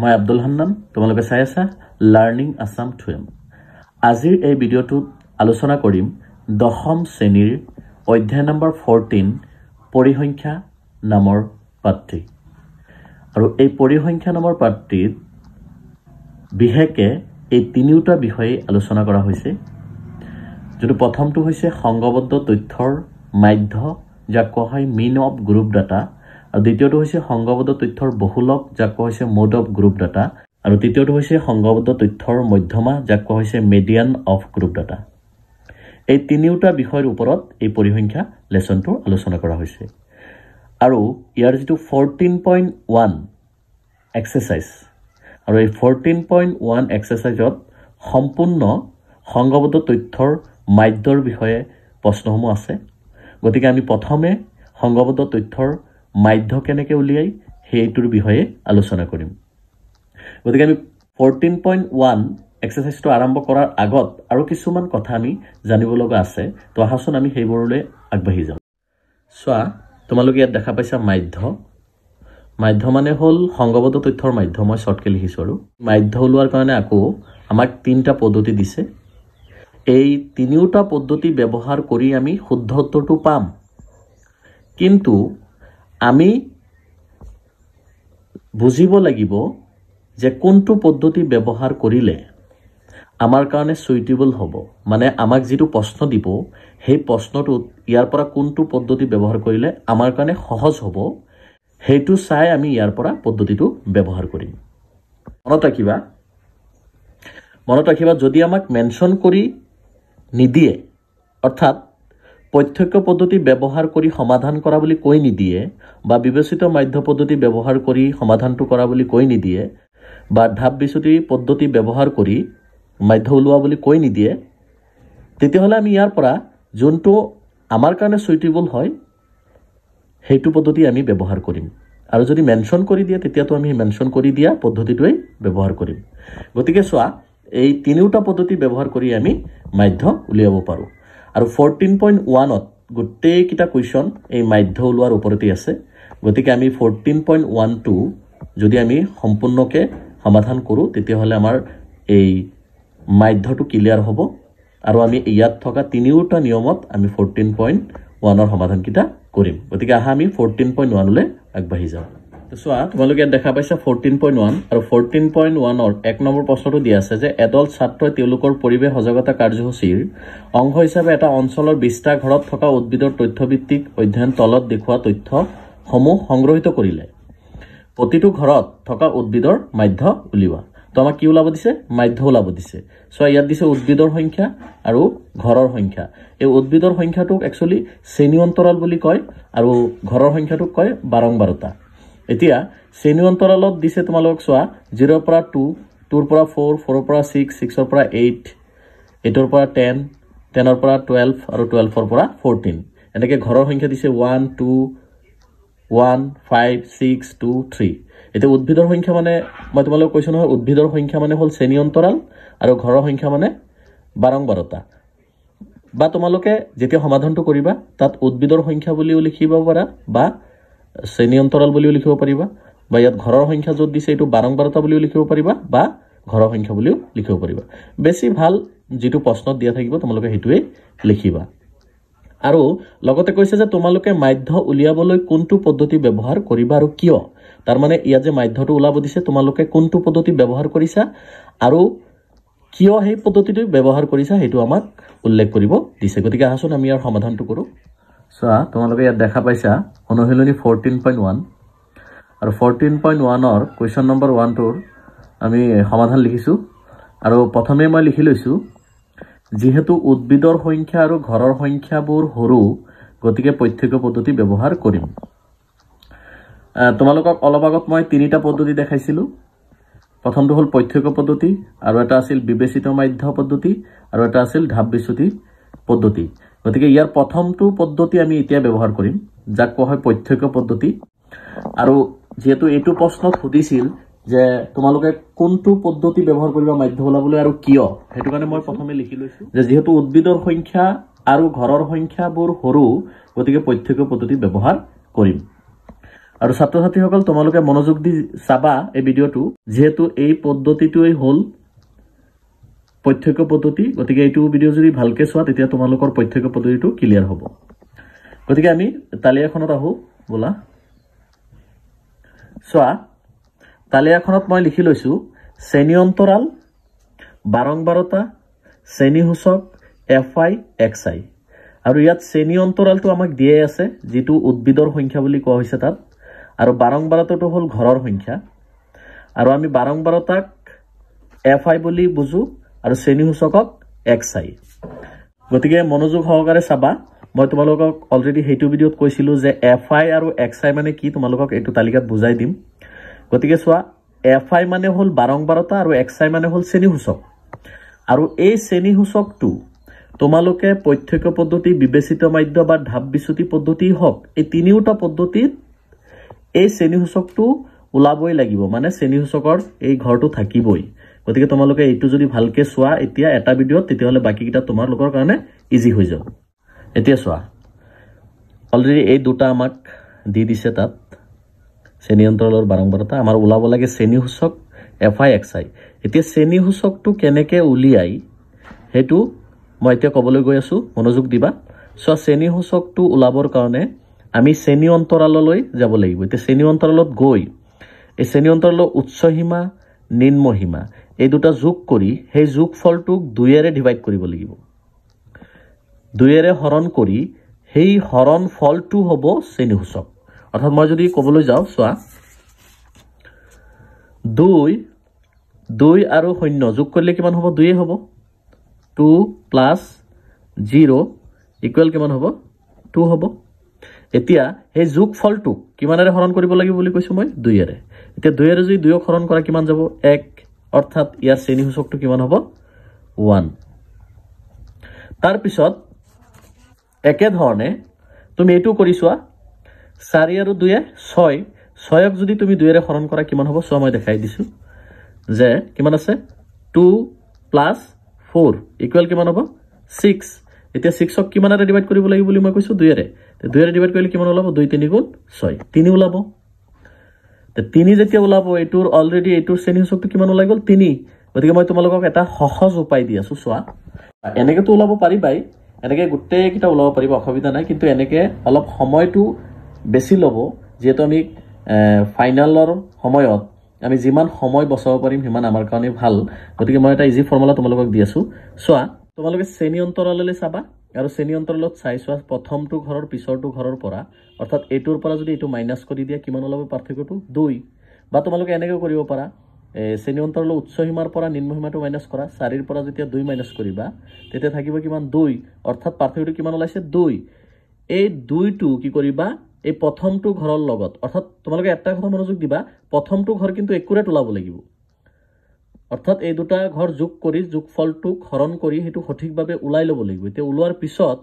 মই আব্দুল হান্নান তোমালোকে চাই আছা লাৰ্ণিং আসাম 2M আজিৰ এই ভিডিঅ'টোত আলোচনা কৰিম দশম শ্ৰেণীৰ অধ্যায় নম্বৰ 14 পৰিসংখ্যা নামৰ পাঠটি আৰু এই পৰিসংখ্যা নামৰ পাঠটিত বিশেষকৈ এই তিনিটা বিষয়ে আলোচনা কৰা হৈছে যেটো প্ৰথমটো হৈছে সংগবদ্ধ তথ্যৰ মাধ্য যাক কোৱা হয় মিন অফ গ্ৰুপ ডাটা আৰু দ্বিতীয়টো হৈছে সংগবদ্ধ তথ্যৰ বহুলক যাক কোৱা হৈছে মোড অফ গ্ৰুপ ডাটা আৰু তৃতীয়টো হৈছে সংগবদ্ধ তথ্যৰ মধ্যমা যাক কোৱা হৈছে মিডিয়ান অফ গ্ৰুপ ডাটা এই তিনিটা বিষয়ৰ ওপৰত এই পৰিসংখ্যা লেসনটো আলোচনা কৰা হৈছে আৰু ইয়াৰ যেটো 14.1 এক্সাৰসাইজ আৰু এই 14.1 এক্সাৰসাইজত সম্পূৰ্ণ সংগবদ্ধ তথ্যৰ মাধ্যৰ বিষয়ে প্ৰশ্নসমূহ আছে গতিকে আমি প্ৰথমে সংগবদ্ধ তথ্যৰ মাধ্য কেনেকৈ উলিয়াই সেইটোৰ বিষয়ে আলোচনা কৰিম গতিকে আমি 14.1 এক্সাৰসাইজটো আৰম্ভ কৰাৰ আগত আৰু কিছুমান কথা আমি জানিব লগা আছে তো আহাচোন আমি সেইবোৰলৈ আগবাঢ়ি যাওঁ সোৱা তোমালোকে ইয়াত দেখা পাইছা মাধ্য মানে হ'ল সংগবদ্ধ তথ্যৰ মাধ্য মই শৰ্টকে লিখিছো আৰু মাধ্য উলোৱাৰ কাৰণে আকৌ আমাক তিনিটা পদ্ধতি দিছে এই তিনিটা পদ্ধতি ব্যৱহাৰ কৰি আমি শুদ্ধ উত্তৰটো পাম কিন্তু আমি বুজিব লাগিব যে কোনটো পদ্ধতি ব্যৱহাৰ কৰিলে আমাৰ কাৰণে সুইটেবল হ'ব মানে আমাক যেটো প্ৰশ্ন দিব সেই প্ৰশ্নটোত ইয়াৰ পৰা কোনটো পদ্ধতি ব্যৱহাৰ কৰিলে আমাৰ কাৰণে সহজ হ'ব হেতু চাই আমি ইয়াৰ পৰা পদ্ধতিটো ব্যৱহাৰ কৰিম মনত ৰাখিবা যদি আমাক মেনশন কৰি নিদিয়ে অৰ্থাৎ প্ৰত্যক্ষ পদ্ধতি ব্যৱহাৰ কৰি সমাধান কৰা বুলি কৈ নিদিয়ে বা বিবেচিত মাধ্য পদ্ধতি ব্যৱহাৰ কৰি সমাধানটো কৰা বুলি কৈ নিদিয়ে বা ঢাপ বিচ্যুতি পদ্ধতি ব্যৱহাৰ কৰি মাধ্য উলোৱা বুলি কৈ নিদিয়ে তেতিয়াহলে আমি ইয়াৰ পৰা যোনটো আমাৰ কাৰণে সুইটেবল হয় হেতু পদ্ধতি আমি ব্যৱহাৰ কৰিম আৰু যদি মেনশন কৰি দিয়ে তেতিয়াতো আমি মেনশন কৰি দিয়া পদ্ধতিটোই ব্যৱহাৰ কৰিম গতিকে সোৱা এই তিনিটা পদ্ধতি ব্যৱহাৰ কৰি আমি মাধ্য উলিয়াব পাৰো আৰু 14.1 ত গোটেই কিটা কোৱেশ্চন এই মাধ্য উলোৱাৰ ওপৰতে আছে গতিকে আমি 14.1 টো যদি আমি সম্পূৰ্ণকে সমাধান কৰো তেতিয়াহলে আমাৰ এই মাধ্যটো ক্লিয়াৰ হ'ব আৰু আমি ইয়াত থকা তিনিটা নিয়মত আমি 14.1 ৰ সমাধান কিটা কৰিম গতিকে আহা আমি 14.1 লৈ আগবাঢ়ি যাওঁ তো সোৱা তোমালোকে দেখা পাইছা 14.1 আৰু 14.1 ৰ এক নম্বৰ প্ৰশ্নটো দিয়া আছে যে এডল ছাত্ৰই তেওঁলোকৰ পৰিৱেশ সজাগতা কাৰ্যসূচীৰ অংশ হিচাপে এটা অঞ্চলৰ 20টা ঘৰত থকা উদ্ভিদৰ তথ্যভিত্তিক অধ্যয়ন তলত দেখুওৱা তথ্যসমূহ সংগ্ৰহিত কৰিলে প্ৰতিটো ঘৰত থকা উদ্ভিদৰ মাধ্য উলিওৱা তো আমাক কি ওলাব দিছে মাধ্য ওলাব দিছে সো ইয়াত দিছে উদ্ভিদৰ সংখ্যা আৰু ঘৰৰ সংখ্যা এই উদ্ভিদৰ সংখ্যাটোক একচুয়ালি শ্ৰেণী অন্তৰাল বুলি কয় আৰু ঘৰৰ সংখ্যাটোক কয় বাৰংবাৰতা এতিয়া শ্ৰেণী অন্তৰালত দিছে তোমালোক সোৱা 0 ৰ পৰা 2 2 ৰ পৰা 4 4 ৰ পৰা 6 6 ৰ পৰা 8 8 ৰ পৰা 10 10 ৰ পৰা 12 আৰু 12 ৰ পৰা 14 এনেকৈ ঘৰৰ সংখ্যা দিছে 1 2 1 5 6 2 3 এটা উদ্ভিদৰ সংখ্যা মানে মই তোমালোক কৈছো নহয় উদ্ভিদৰ সংখ্যা মানে হল শ্ৰেণী অন্তৰাল আৰু ঘৰৰ সংখ্যা মানে বাৰংবাৰতা বা তোমালোকে যেতিয়া সমাধানটো কৰিবা তাত উদ্ভিদৰ সংখ্যা বুলিও লিখিব পাৰা বা শ্ৰেণী অন্তৰাল বুলিও লিখিব পাৰিবা বা ইয়াত ঘৰৰ সংখ্যা যত দিছে এটো বাৰংবাৰতা বুলিও লিখিব পাৰিবা বা ঘৰৰ সংখ্যা বুলিও লিখিব পাৰিবা বেছি ভাল যেটো প্ৰশ্নত দিয়া থাকিব তোমালোকে হেতুৱে লিখিবা আৰু লগতে কৈছে যে তোমালোকে মাধ্য উলিয়াবলৈ কোনটো পদ্ধতি ব্যৱহাৰ কৰিবা আৰু কিয় তাৰ মানে ইয়া যে মাধ্যটো ওলাব দিছে তোমালোকে কোনটো পদ্ধতি ব্যৱহাৰ কৰিছা আৰু কিয় সেই পদ্ধতিটো ব্যৱহাৰ কৰিছা হেতু আমাক উল্লেখ কৰিব দিছে গতিকে আহাচোন আমি ইয়াৰ সমাধানটো কৰো সোৱা তোমালোকে ইয়াত দেখা পাইছা অনুশীলনী 14.1 আৰু 14.1 ৰ কোৱেশ্চন নম্বৰ 1 টোৰ আমি সমাধান লিখিছো আৰু প্ৰথমে মই লিখি লৈছো যেহেতু উদ্ভিদৰ সংখ্যা আৰু ঘৰৰ সংখ্যাবোৰ সৰু গতিকে প্ৰত্যক্ষ পদ্ধতি ব্যৱহাৰ কৰিম তোমালোকক অলপ আগত মই তিনিটা পদ্ধতি দেখাইছিলো প্ৰথমটো হল প্ৰত্যক্ষ পদ্ধতি আৰু এটা আছিল বিবেচিত মাধ্য পদ্ধতি আৰু এটা আছিল ঢাপ বিচ্যুতি পদ্ধতি গতিকে ইয়াৰ প্ৰথমটো পদ্ধতি আমি এতিয়া ব্যৱহাৰ কৰিম যাক কোৱা হয় প্ৰত্যক্ষ পদ্ধতি আৰু যেহেতু এইটো প্ৰশ্নত সুধিছিল যে তোমালোকে কোনটো পদ্ধতি ব্যৱহাৰ কৰিবা মাধ্য ওলাবলৈ আৰু কিয় হেতু কাৰণে মই প্ৰথমে লিখি লৈছো যে যেহেতু উদ্ভিদৰ সংখ্যা আৰু ঘৰৰ সংখ্যাবোৰ সৰু গতিকে প্ৰত্যক্ষ পদ্ধতি ব্যৱহাৰ কৰিম আৰু ছাত্ৰ ছাত্ৰীসকল তোমালোকে মনোযোগ দি চাবা এই ভিডিঅ'টো যেহেতু এই পদ্ধতিটোই হ'ল প্ৰত্যক্ষ পদ্ধতি গতিকে এইটো ভিডিঅ' যদি ভালকে চোৱা তেতিয়া তোমালোকৰ প্ৰত্যক্ষ পদ্ধতিটো ক্লিয়াৰ হ'ব গতিকে আমি তালিকাখনত আহো বলা চোৱা তালিকাখনত মই লিখি লৈছো শ্ৰেণী অন্তৰাল বাৰংবাৰতা শ্ৰেণী সূচক FI XI আৰু ইয়াত শ্ৰেণী অন্তৰালটো আমাক দিয়ে আছে যেটো উদ্ভিদৰ সংখ্যা বুলি কোৱা হৈছে তাত আৰু বাৰংবাৰতাটো হ'ল ঘৰৰ সংখ্যা আৰু আমি বাৰংবাৰতাক FI বুলি বুজো আৰু শ্ৰেণী সূচকক XI গতিকে মনোযোগ সহকাৰে চাবা মই তোমালোকক অলৰেডি হেতু ভিডিঅ'ত কৈছিলো যে FI আৰু XI মানে কি তোমালোকক এইটো তালিকাত বুজাই দিম গতিকে চোৱা FI মানে হ'ল বাৰংবাৰতা আৰু XI মানে হ'ল শ্ৰেণী সূচক আৰু এই শ্ৰেণী সূচকটো তোমালোকে প্ৰত্যক্ষ পদ্ধতি বিবেচিত মাধ্য বা ঢাপ বিচ্যুতি পদ্ধতি হওক এই তিনিওটা পদ্ধতিত এই শ্ৰেণী সূচকটো ওলাবই লাগিব মানে শ্ৰেণী সূচকৰ এই ঘৰটো থাকিবই গতিকে তোমালোকে এইটো যদি ভালকে চোৱা এতিয়া এটা ভিডিঅ'ত তেতিয়াহলে বাকিটা তোমালোকৰ কাৰণে ইজি হৈ যাব এতিয়া চোৱা অলৰেডি এই দুটা আমাক দি দিছে তাত শ্ৰেণী অন্তৰালৰ বাৰংবাৰতা আমাৰ ওলাব লাগে শ্ৰেণী সূচক FI XI এতিয়া শ্ৰেণী সূচকটো কেনেকৈ উলিয়াই হেতু মই এতিয়া ক'বলৈ গৈ আছো মনোযোগ দিবা সো শ্ৰেণী সূচকটো ওলাবৰ কাৰণে আমি শ্ৰেণী অন্তৰাললৈ যাব লাগিব এতিয়া শ্ৰেণী অন্তৰালত গৈ এই শ্ৰেণী অন্তৰালৰ উচ্চ সীমা নিম্ন সীমা এই দুটা যোগ কৰি সেই যোগফলটোক 2 এৰে ডিভাইড কৰিব লাগিব 2 এৰে হৰণ কৰি সেই হৰণ ফলটো হ'ব শ্ৰেণী সূচক অৰ্থাৎ মই যদি ক'বলৈ যাওঁ চোৱা 2 আৰু 0 যোগ কৰিলে কিমান হ'ব 2 হ'ব 2 + 0 ইকুৱেল কিমান হ'ব 2 হ'ব এতিয়া এই যোগফলটো কিমানেৰে হৰণ কৰিব লাগিব বুলি কৈছো মই 2 এৰে এতিয়া 2 এৰে যদি 2ক হৰণ কৰা কিমান যাব 1 অৰ্থাৎ ইয়াৰ শ্ৰেণী সূচকটো কিমান হ'ব 1 তাৰ পিছত একে ধৰণে তুমি এইটো কৰিছোৱা 4 আৰু 2 6 6ক যদি তুমি 2 এৰে হৰণ কৰা কিমান হ'ব সো মই দেখাই দিছো যে কিমান আছে 2 + 4 ইকুৱেল কিমান হ'ব 6 এতিয়া 6ক কিমানেৰে ডিভাইড কৰিব লাগিব বুলি মই কৈছো 2 এৰে 2 এৰে ডিভাইড কৰিলে কিমান ওলাব 2 3 গুণ 6 3 ওলাব তে 3 যেতিয়া ওলাব এটোৰ অলৰেডি এটোৰ শ্ৰেণী সূচকটো কিমান ওলাই গল 3 গতিকে মই তোমালোকক এটা সহজ উপায় দি আছো চোৱা এনেকে তো ওলাব পাৰিবাই এনেকে গুটে কিটা ওলাব পাৰিবা অসুবিধা নাই কিন্তু এনেকে অলপ সময়টো বেছি লব যেটো আমি ফাইনালৰ সময়ত আমি যিমান সময় বচাব পাৰিম হিমান আমাৰ কাৰণে ভাল গতিকে মই এটা ইজি ফৰ্মুলা তোমালোকক দি আছো চোৱা তোমালোকে শ্ৰেণী অন্তৰাললৈ চাবা আৰু শ্ৰেণী অন্তৰালত চাই চোৱা প্ৰথমটো ঘৰৰ পিছৰটো ঘৰৰ পৰা অৰ্থাৎ এটোৰ পৰা যদি এটো মাইনাস কৰি দিয়া কিমান ওলাব পাৰ্থক্যটো 2 বা তোমালোকে এনেকৈ কৰিব পাৰা শ্ৰেণী অন্তৰালৰ উচ্চ সীমাৰ পৰা নিম্ন সীমাটো মাইনাস কৰা 4 ৰ পৰা যেতিয়া 2 মাইনাস কৰিবা তেতিয়া থাকিব কিমান 2 অৰ্থাৎ পাৰ্থক্যটো কিমান ওলাইছে 2 এই 2টো কি কৰিবা এই প্ৰথমটো ঘৰৰ লগত অৰ্থাৎ তোমালোকে এটা কথা মনোযোগ দিবা প্ৰথমটো ঘৰ কিন্তু একুৰেট ওলাব লাগিব অৰ্থাৎ এই দুটা ঘৰ যোগ কৰি যোগফলটোক হৰণ কৰি হেতু সঠিকভাৱে উলাই লব লাগিব এতিয়া উলোৱাৰ পিছত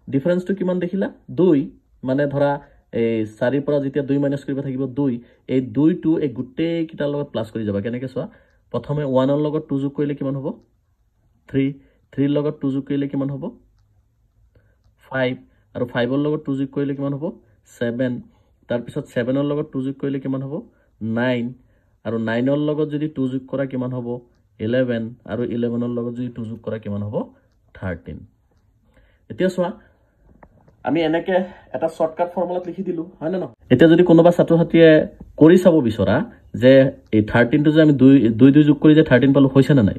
ডিফাৰেন্সটো কিমান দেখিলা 2 মানে ধৰা এই 4 ৰ পৰা যেতিয়া 2 মাইনাস কৰিব থাকিব 2 এই 2টো এই গুটে কিটাৰ লগত প্লাস কৰি যাবা কেনেকৈ চোৱা প্ৰথমে 1 ৰ লগত 2 যোগ কৰিলে কিমান হ'ব 3 3 ৰ লগত 2 যোগ কৰিলে কিমান হ'ব 5 আৰু 5 ৰ লগত 2 যোগ কৰিলে কিমান হ'ব 7 তাৰ পিছত 7 ৰ লগত 2 যোগ কৰিলে কিমান হ'ব 9 আৰু 9 ৰ লগত যদি 2 যোগ কৰা কিমান হ'ব 11 আৰু 11 ৰ লগত যদি 2 যোগ কৰা কিমান হ'ব 13 এতিয়া চোৱা আমি এনেকে এটা শৰ্টকাট ফৰ্মুলাত লিখি দিলু হয় না ন এতিয়া যদি কোনোবা ছাত্ৰ ছাত্ৰীয়ে কৰি চাব বিচৰা যে এই 13 টো যে আমি 2 যোগ কৰি যে 13 পালো হৈছে না নাই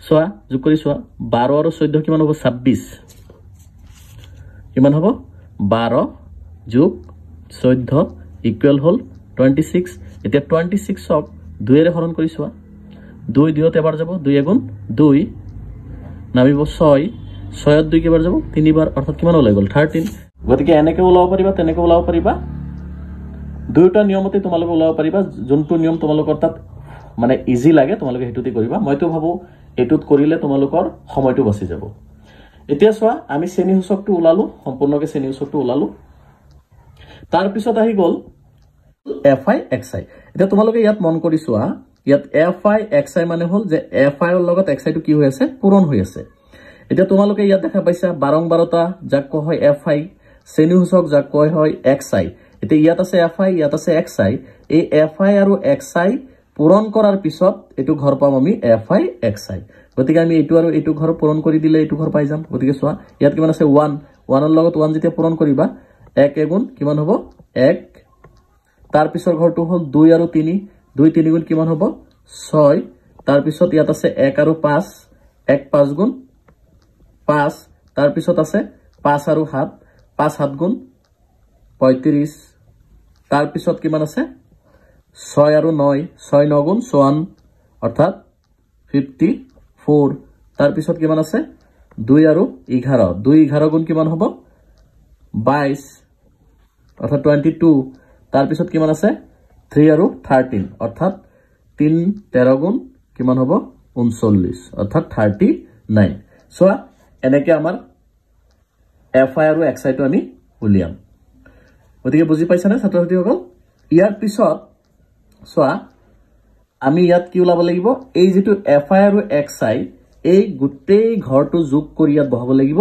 চোৱা যোগ কৰি চোৱা 12 আৰু 14 কিমান হ'ব 26 কিমান হ'ব 12 যোগ 14 ইকুৱেল হল 26 এতিয়া 26ক 2 এৰে হৰণ কৰি চোৱা 2 দিয়তে এবাৰ যাব 2 গুণ 2 নামিব 6 6ত 2 কেবাৰ যাব 3 বাৰ অৰ্থাৎ কিমান ওলাই গল 13 গতিকে এনেকে ওলাব পাৰিবা তেনেকে ওলাব পাৰিবা দুইটা নিয়মতে তোমালোকে ওলাব পাৰিবা যোনটো নিয়ম তোমালোকৰ তাত মানে ইজি লাগে তোমালোকে হেতুতে কৰিবা মইতো ভাবো এটুত কৰিলে তোমালোকৰ সময়টো বাছি যাব এতিয়া চোৱা আমি শ্ৰেণী সূচকটো ওলালো সম্পূৰ্ণকে শ্ৰেণী সূচকটো ওলালো তাৰ পিছত আহি গল FI XI এটা তোমালোকে ইয়াত মন কৰি চোৱা ইয়াত FI XI মানে হল যে FI ৰ লগত XI টো কি হৈ আছে পূৰণ হৈ আছে এটা তোমালোকে ইয়াত দেখা পাইছা বাৰংবাৰতা যাক কোৱা হয় FI শ্ৰেণী সূচক যাক কোৱা হয় XI এতিয়া ইয়াত আছে fi ইয়াত আছে xi এই fi আৰু xi পূৰণ কৰাৰ পিছত এটো ঘৰ পাম আমি fi xi গতিকে আমি এটো আৰু এটো ঘৰ পূৰণ কৰি দিলে এটো ঘৰ পাই যাম গতিকে চোৱা ইয়াত কিমান আছে 1 1 ৰ লগত 1 যেতিয়া পূৰণ কৰিবা 1 গুণ কিমান হ'ব 1 তাৰ পিছৰ ঘৰটো হ'ল 2 আৰু 3 2 3 গুণ কিমান হ'ব 6 তাৰ পিছত ইয়াত আছে 1 আৰু 5 1 5 গুণ 5 তাৰ পিছত আছে 5 আৰু 7 5 7 গুণ 35 তাৰ পিছত কিমান আছে 6 আৰু 9 6 9 গুণ 54 অৰ্থাৎ 54 তাৰ পিছত কিমান আছে 2 আৰু 11 2 11 গুণ কিমান হ'ব 22 অৰ্থাৎ 22 তাৰ পিছত কিমান আছে 3 আৰু 13 অৰ্থাৎ 3 13 গুণ কিমান হ'ব 39 অৰ্থাৎ 39 সোয়া এনেকে আমাৰ fi আৰু xi টো আমি উলিয়াম গতিকে বুজি পাইছা না ছাত্ৰছাত্ৰীসকল ইয়াৰ পিছত সোয়া আমি ইয়াত কি উলাব লাগিব এই যেটো fi আৰু xi এই গুটেই ঘৰটো যোগ কৰি ইয়াত বহাব লাগিব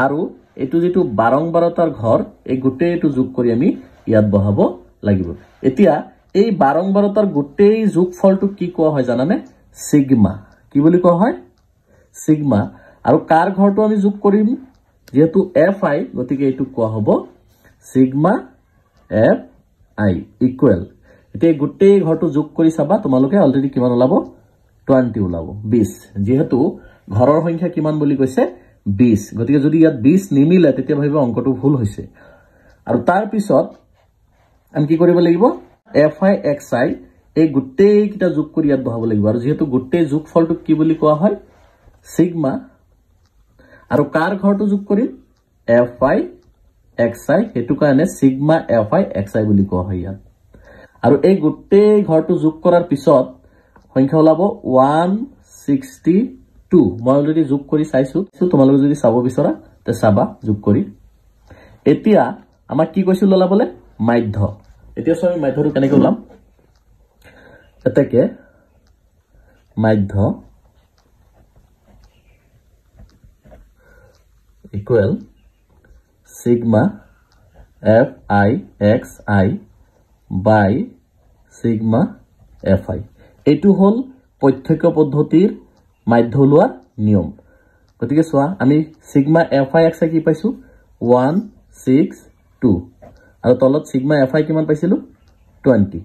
আৰু এটো যেটো বাৰংবাৰতাৰ ঘৰ এই গুটেইটো যোগ কৰি আমি ইয়াত বহাব লাগিব এতিয়া এই বাৰংবাৰতাৰ গুটেই যোগফলটো কি কোৱা হয় জানানে সিগমা কি বুলি কোৱা হয় সিগমা আৰু কাৰ ঘৰটো আমি যোগ কৰিম যেহেতু fi গতিকে এটো কোৱা হ'ব সিগমা fi ইকুৱেল এতিয়া গুটেই ঘৰটো যোগ কৰি চাবা তোমালোকে অলৰেডি কিমান ওলাব 20 ওলাব 20 যেহেতু ঘৰৰ সংখ্যা কিমান বুলি কৈছে 20 গতিকে যদি ইয়াত 20 নিমিলে তেতিয়া ভাবিবা অংকটো ভুল হৈছে আৰু তাৰ পিছত আমি কি কৰিব লাগিব fi xi এই গুটেই কিটা যোগ কৰি ইয়াত বহাব লাগিব আৰু যেহেতু গুটেই যোগফলটো কি বুলি কোৱা হয় সিগমা আৰু কাৰ ঘৰটো যোগ কৰিম fi xi হেতু কাৰণে সিগমা fi xi বুলি কোৱা হয় ইয়াত আৰু এই গুটেই ঘৰটো যোগ কৰাৰ পিছত সংখ্যা ওলাব 162 মই অলৰেডি যোগ কৰি চাইছো তোমালোকে যদি চাব বিচৰা তে চাবা যোগ কৰি এতিয়া আমাক কি কৈছিল ওলাবলে মাধ্য এতিয়া সব মাধ্যটো কেনেকৈ ওলাম এটাকে মাধ্য ইকুৱেল সিগমা fi xi বাই সিগমা fi এটো হল পৃথক পদ্ধতিৰ মাধ্য ওলোৱাৰ নিয়ম গতিকে সোয়া আমি সিগমা fi xi কি পাইছো 162 আৰু তলত সিগমা fi কিমান পাইছিলো 20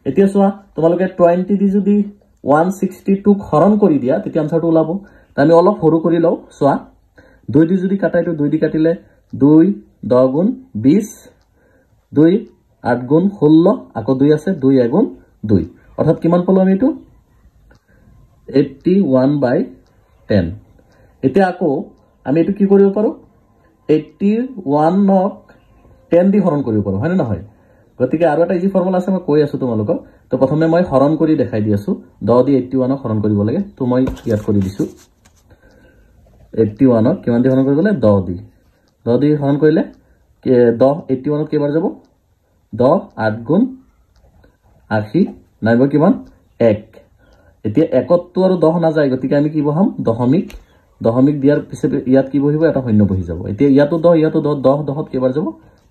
এতিয়া সোয়া তোমালোকে 20 দি যদি 162 হৰণ কৰি দিয়া তেতিয়া আনসাৰটো ওলাব আমি অলপ সৰু কৰি লও সোয়া 2 দি যদি কাটাইটো 2 দি কাটিলে 2 10 গুণ 20 2 8 গুণ 16 আকৌ 2 আছে 2 গুণ 2 অৰ্থাৎ কিমান পালো আমি এটো 81/10 এতিয়া আকৌ আমি এটো কি কৰিব পাৰো 81 ক 10 দি হৰণ কৰিব পাৰো হয় না নহয় গতিকে আৰু এটা ইজি ফৰ্মুলা আছে মই কৈ আছো তোমালোকক তো প্ৰথমে মই হৰণ কৰি দেখাই দি আছো 10 দি 81 ক হৰণ কৰিব লাগে তো মই ইয়াত কৰি দিছো 81 ক কিমান দি হৰণ কৰিব লাগে 10 দি হৰণ কৰিলে 10 81 ক কেবাৰ যাব 10 8 গুণ 80 নাইব কিমান 1 এতিয়া 1 আৰু 10 না যায় গতিকে আমি কি বহাম দশমিক দিয়াৰ পিছে ইয়াত কি বহিব এটা শূন্য বহি যাব এতিয়া ইয়াতো 10 ইয়াতো 10 10 কেবাৰ যাব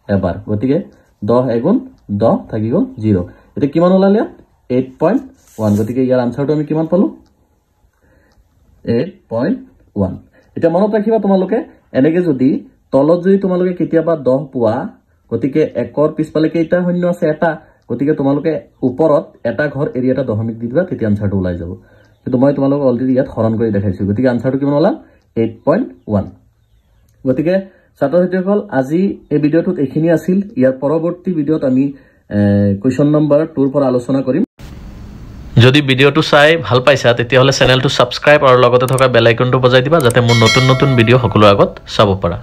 এবাৰ গতিকে 10 গুণ 10 থাকি গল 0 এতিয়া কিমান ওলালে 8.1 গতিকে ইয়াৰ আনসাৰটো আমি কিমান পালো 8.1 এতিয়া মনত ৰাখিবা তোমালোকে এনেকে যদি তলত যদি তোমালোকে কেতিয়াবা 10 পোৱা গতিকে 1 ৰ পিছফালে কেইটা শূন্য আছে এটা গতিকে তোমালোকে ওপৰত এটা ঘৰ এৰিয়াটা দশমিক দি দিবা তেতিয়া আনসাৰটো ওলাই যাব কিন্তু মই তোমালোকক অলৰেডি ইয়াত হৰণ কৰি দেখাইছো গতিকে আনসাৰটো কিমান ওলাল 8.1 গতিকে ছাত্ৰছাত্ৰীসকল আজি এই ভিডিওটোত এখিনি আছিল ইয়াৰ পৰৱৰ্তী ভিডিওত আমি কোৱেশ্চন নম্বৰ 2 ৰ পৰা আলোচনা কৰিম যদি ভিডিওটো চাই ভাল পাইছা তেতিয়া হলে চেনেলটো সাবস্ক্ৰাইব আৰু লগতে থকা বেল আইকনটো বজাই দিবা যাতে মোৰ নতুন ভিডিও সকলো আগত চাব পাৰা